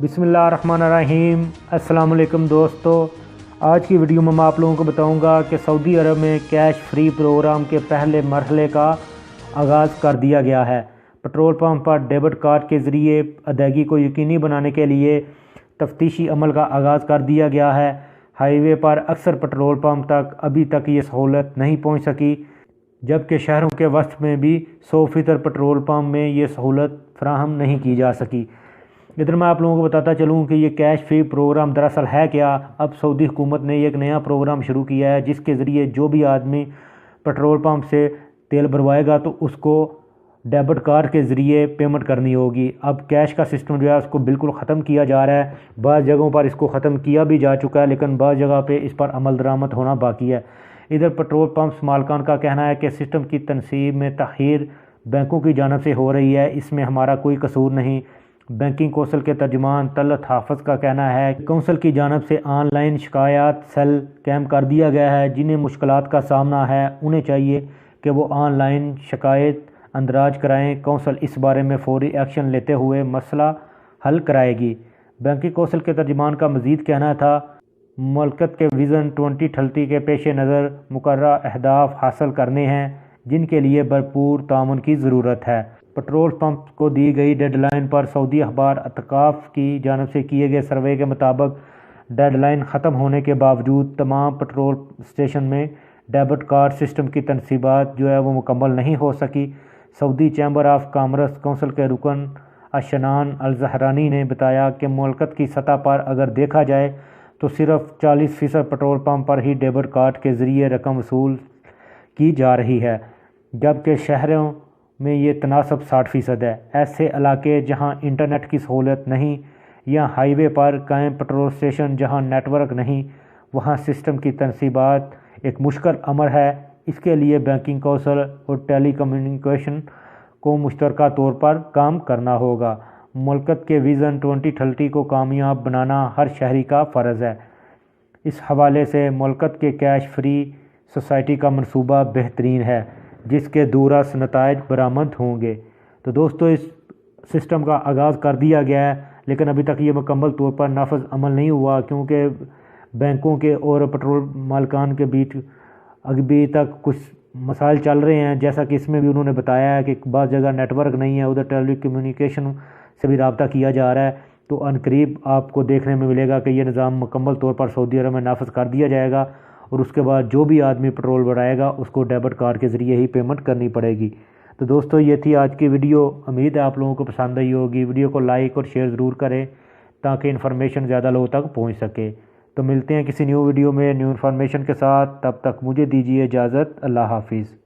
बिस्मिल्लाहिर्रहमानिर्रहीम। अस्सलाम वालेकुम दोस्तों, आज की वीडियो में मैं आप लोगों को बताऊंगा कि सऊदी अरब में कैश फ्री प्रोग्राम के पहले मरहले का आगाज़ कर दिया गया है। पेट्रोल पंप पर डेबिट कार्ड के ज़रिए अदायगी को यकीनी बनाने के लिए तफ्तीशी अमल का आगाज़ कर दिया गया है। हाईवे पर अक्सर पेट्रोल पंप तक अभी तक ये सहूलत नहीं पहुँच सकी, जबकि शहरों के वस्त में भी 100% पेट्रोल पंप में ये सहूलत फराहम नहीं की जा सकी। इधर मैं आप लोगों को बताता चलूँ कि ये कैश फ्री प्रोग्राम दरअसल है क्या। अब सऊदी हुकूमत ने एक नया प्रोग्राम शुरू किया है, जिसके ज़रिए जो भी आदमी पेट्रोल पंप से तेल भरवाएगा तो उसको डेबिट कार्ड के ज़रिए पेमेंट करनी होगी। अब कैश का सिस्टम जो है उसको बिल्कुल ख़त्म किया जा रहा है। बाज़ जगहों पर इसको ख़त्म किया भी जा चुका है, लेकिन बाज़ जगह पे इस पर अमल दरामद होना बाकी है। इधर पेट्रोल पंप मालिकान का कहना है कि सिस्टम की तनसीब में तख़ीर बैंकों की जानिब से हो रही है, इसमें हमारा कोई कसूर नहीं। बैंकिंग कौंसिल के तर्जुमान तलत हाफ़िज़ का कहना है कि कौंसिल की जानिब से ऑनलाइन शिकायत सेल कैम कर दिया गया है। जिन्हें मुश्किलात का सामना है उन्हें चाहिए कि वो ऑनलाइन शिकायत अंदराज कराएं। कौंसिल इस बारे में फौरी एक्शन लेते हुए मसला हल कराएगी। बैंकिंग कौंसिल के तर्जुमान का मज़ीद कहना था, मुल्कत के विज़न 2030 के पेश नज़र मुकर्रर अहदाफ हासिल करने हैं, जिनके लिए भरपूर ताउन की ज़रूरत है। पेट्रोल पंप को दी गई डेडलाइन पर सऊदी अखबार अतकाफ़ की जानिब से किए गए सर्वे के मुताबिक डेडलाइन ख़त्म होने के बावजूद तमाम पेट्रोल स्टेशन में डेबिट कार्ड सिस्टम की तनसीबात जो है वो मुकम्मल नहीं हो सकी। Saudi chamber of commerce council के रुकन अशनान अल-ज़हरानी ने बताया कि मुल्कत की सतह पर अगर देखा जाए तो सिर्फ 40% पेट्रोल पंप पर ही डेबिट कार्ड के ज़रिए रकम वसूल की जा रही है, जबकि शहरों में ये तनासब 60% है। ऐसे इलाके जहां इंटरनेट की सहूलत नहीं या हाईवे पर कायम पेट्रोल स्टेशन जहां नेटवर्क नहीं, वहां सिस्टम की तनसीबात एक मुश्किल अमर है। इसके लिए बैंकिंग कौंसिल और टेली कम्युनिकेशन को मुश्तरका तौर पर काम करना होगा। मुल्कत के विज़न 2030 को कामयाब बनाना हर शहरी का फ़र्ज़ है। इस हवाले से मुल्कत के कैश फ्री सोसाइटी का मनसूबा बेहतरीन है, जिसके दूरस नताइज बरामद होंगे। तो दोस्तों, इस सिस्टम का आगाज़ कर दिया गया है, लेकिन अभी तक ये मुकम्मल तौर पर नाफिज अमल नहीं हुआ, क्योंकि बैंकों के और पेट्रोल मालिकान के बीच अभी तक कुछ मसाइल चल रहे हैं। जैसा कि इसमें भी उन्होंने बताया है कि बाज़ जगह नेटवर्क नहीं है, उधर टेली कम्युनिकेशन से भी रब्ता किया जा रहा है। तो अनकरीब आपको देखने में मिलेगा कि ये निज़ाम मुकम्मल तौर पर सऊदी अरब में नाफिज कर दिया जाएगा, और उसके बाद जो भी आदमी पेट्रोल भराएगा उसको डेबिट कार्ड के ज़रिए ही पेमेंट करनी पड़ेगी। तो दोस्तों, ये थी आज की वीडियो। उम्मीद है आप लोगों को पसंद आई होगी। वीडियो को लाइक और शेयर ज़रूर करें ताकि इन्फॉर्मेशन ज़्यादा लोगों तक पहुँच सके। तो मिलते हैं किसी न्यू वीडियो में न्यू इन्फॉर्मेशन के साथ। तब तक मुझे दीजिए इजाज़त। अल्लाह हाफिज़।